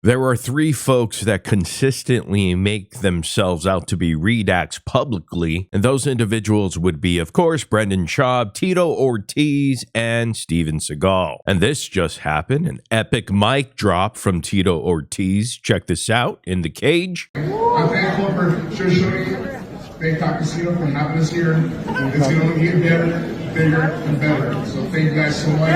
There are three folks that consistently make themselves out to be redacts publicly, and those individuals would be, of course, Brendan Schaub, Tito Ortiz, and Steven Seagal. And this just happened, an epic mic drop from Tito Ortiz. Check this out in the cage. I'm thankful for showing Bangkok Casino for having us here. It's going to get better, bigger, and better. So thank you guys so much.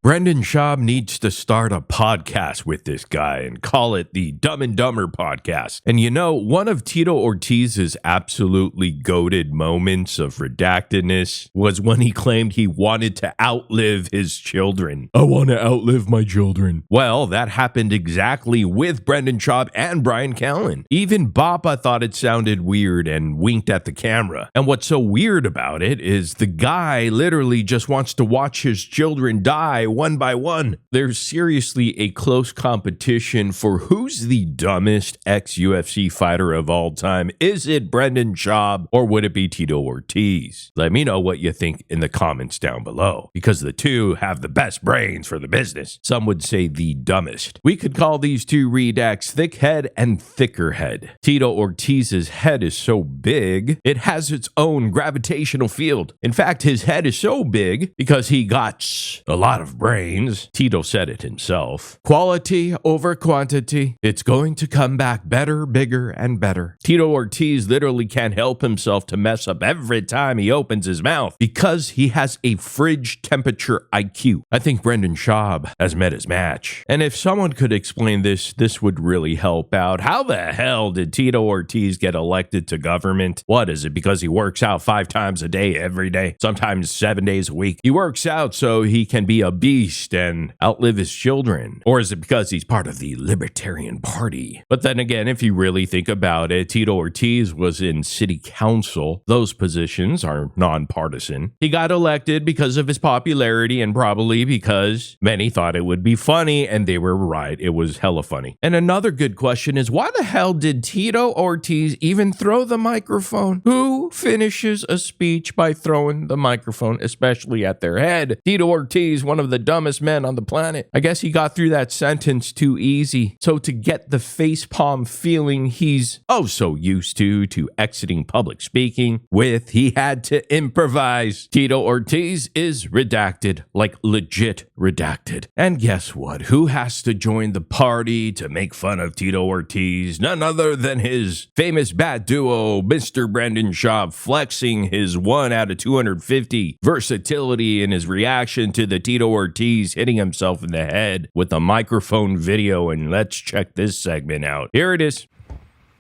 Brendan Schaub needs to start a podcast with this guy and call it the Dumb and Dumber podcast. And you know, one of Tito Ortiz's absolutely goated moments of redactedness was when he claimed he wanted to outlive his children. I want to outlive my children. Well, that happened exactly with Brendan Schaub and Brian Callen. Even Bappa thought it sounded weird and winked at the camera. And what's so weird about it is the guy literally just wants to watch his children die one by one. There's seriously a close competition for who's the dumbest ex-UFC fighter of all time. Is it Brendan Schaub or would it be Tito Ortiz? Let me know what you think in the comments down below, because the two have the best brains for the business. Some would say the dumbest. We could call these two redacts thick head and thicker head. Tito Ortiz's head is so big, it has its own gravitational field. In fact, his head is so big because he got a lot of brains. Tito said it himself. Quality over quantity. It's going to come back better, bigger, and better. Tito Ortiz literally can't help himself to mess up every time he opens his mouth because he has a fridge temperature IQ. I think Brendan Schaub has met his match. And if someone could explain this, this would really help out. How the hell did Tito Ortiz get elected to government? What is it? Because he works out 5 times a day, every day, sometimes 7 days a week. He works out so he can be a beast and outlive his children? Or is it because he's part of the Libertarian Party? But then again, if you really think about it, Tito Ortiz was in city council. Those positions are nonpartisan. He got elected because of his popularity and probably because many thought it would be funny, and they were right. It was hella funny. And another good question is, why the hell did Tito Ortiz even throw the microphone? Who finishes a speech by throwing the microphone, especially at their head? Tito Ortiz, one of the dumbest men on the planet. I guess he got through that sentence too easy. So to get the facepalm feeling he's oh so used to exiting public speaking with, he had to improvise. Tito Ortiz is redacted, like legit redacted. And guess what? Who has to join the party to make fun of Tito Ortiz? None other than his famous bat duo, Mr. Brendan Schaub, flexing his 1 out of 250 versatility in his reaction to the Tito Ortiz hitting himself in the head with a microphone video. And let's check this segment out. Here it is.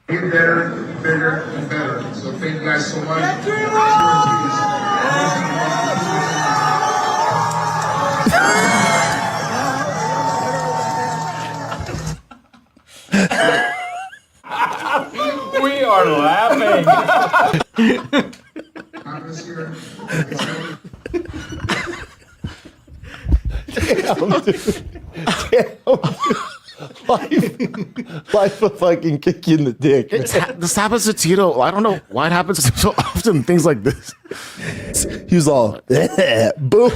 Get better, bigger, and better. So thank you guys so much. We are laughing. Damn, dude. Life will fucking kick you in the dick. This happens to Tito. I don't know why it happens to him so often. Things like this. He was all, boo.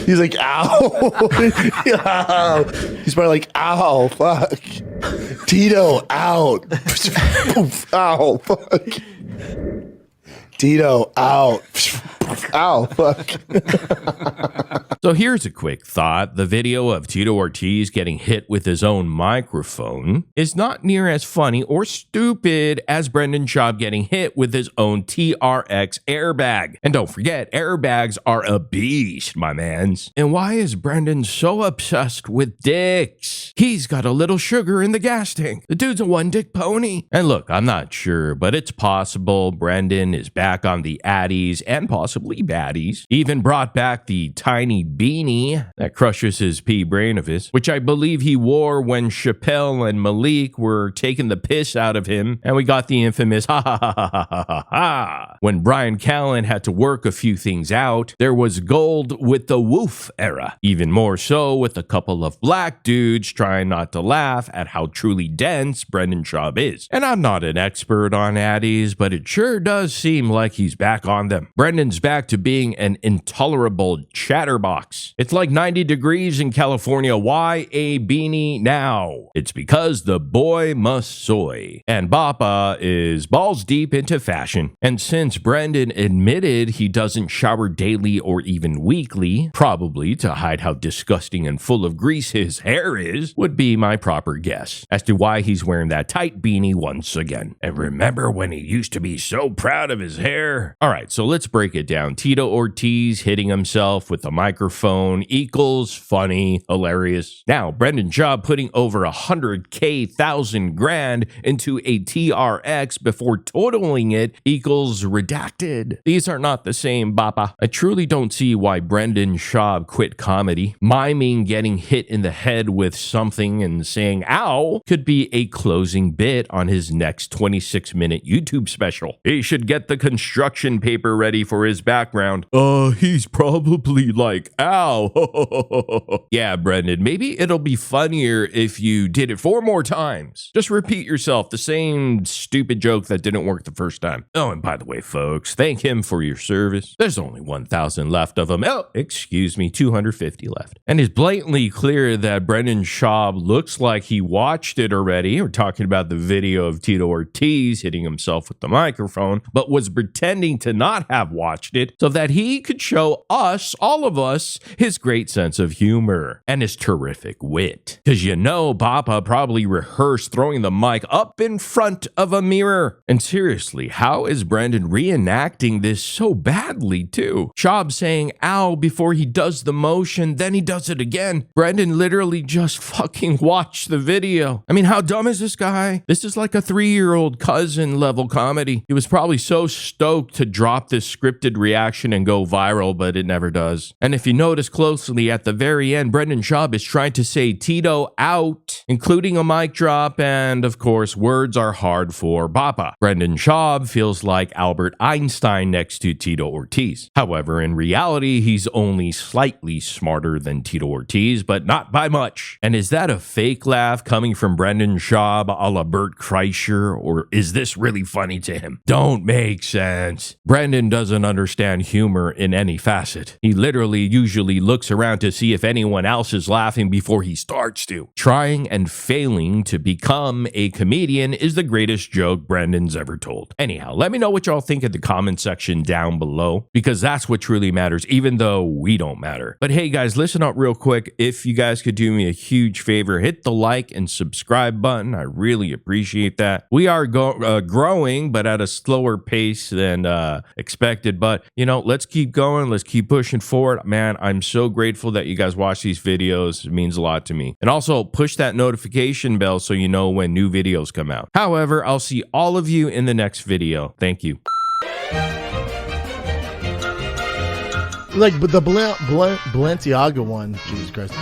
He's like, ow. Ow. He's probably like, ow, fuck. Tito, out. Poof, ow, fuck. Tito, out. Ow, fuck. So here's a quick thought. The video of Tito Ortiz getting hit with his own microphone is not near as funny or stupid as Brendan Schaub getting hit with his own TRX airbag. And don't forget, airbags are a beast, my mans. And why is Brendan so obsessed with dicks? He's got a little sugar in the gas tank. The dude's a one-dick pony. And look, I'm not sure, but it's possible Brendan is back on the Addies and possibly possibly baddies. Even brought back the tiny beanie that crushes his pea brain of his, which I believe he wore when Chappelle and Malik were taking the piss out of him, and we got the infamous ha ha ha ha ha ha ha ha. When Brian Callen had to work a few things out, there was gold with the woof era. Even more so with a couple of black dudes trying not to laugh at how truly dense Brendan Schaub is. And I'm not an expert on addies, but it sure does seem like he's back on them. Brendan's back to being an intolerable chatterbox. It's like 90 degrees in California. Why a beanie now? It's because the boy must soy. And Bappa is balls deep into fashion. And since Brendan admitted he doesn't shower daily or even weekly, probably to hide how disgusting and full of grease his hair is, would be my proper guess as to why he's wearing that tight beanie once again. And remember when he used to be so proud of his hair? All right, so let's break it down. Tito Ortiz hitting himself with a microphone equals funny, hilarious. Now, Brendan Schaub putting over 100,000 grand into a TRX before totaling it equals redacted. These are not the same, Bappa. I truly don't see why Brendan Schaub quit comedy. Miming getting hit in the head with something and saying ow could be a closing bit on his next 26-minute YouTube special. He should get the construction paper ready for his background. He's probably like, ow. Yeah, Brendan, maybe it'll be funnier if you did it 4 more times. Just repeat yourself, the same stupid joke that didn't work the first time. Oh, and by the way, folks, thank him for your service. There's only 1,000 left of them. Oh, excuse me, 250 left. And it's blatantly clear that Brendan Schaub looks like he watched it already. We're talking about the video of Tito Ortiz hitting himself with the microphone, but was pretending to not have watched it so that he could show us, all of us, his great sense of humor and his terrific wit. Because you know, Bappa probably rehearsed throwing the mic up in front of a mirror. And seriously, how is Brendan reenacting this so badly too? Schaub saying ow before he does the motion, then he does it again. Brendan literally just fucking watched the video. I mean, how dumb is this guy? This is like a 3-year-old cousin level comedy. He was probably so stoked to drop this scripted reaction and go viral, but it never does. And if you notice closely, at the very end, Brendan Schaub is trying to say Tito out, including a mic drop, and of course, words are hard for Bappa. Brendan Schaub feels like Albert Einstein next to Tito Ortiz. However, in reality, he's only slightly smarter than Tito Ortiz, but not by much. And is that a fake laugh coming from Brendan Schaub a la Bert Kreischer, or is this really funny to him? Don't make sense. Brendan doesn't understand humor in any facet. He literally usually looks around to see if anyone else is laughing before he starts to. Trying and failing to become a comedian is the greatest joke Brendan's ever told. Anyhow, let me know what y'all think in the comment section down below, because that's what truly matters, even though we don't matter. But hey guys, listen up real quick. If you guys could do me a huge favor, hit the like and subscribe button. I really appreciate that. We are growing, but at a slower pace than expected. But, you know, let's keep going. Let's keep pushing forward. Man, I'm so grateful that you guys watch these videos. It means a lot to me. And also push that notification bell so you know when new videos come out. However, I'll see all of you in the next video. Thank you. Like, but the Balenciaga one, Jesus Christ.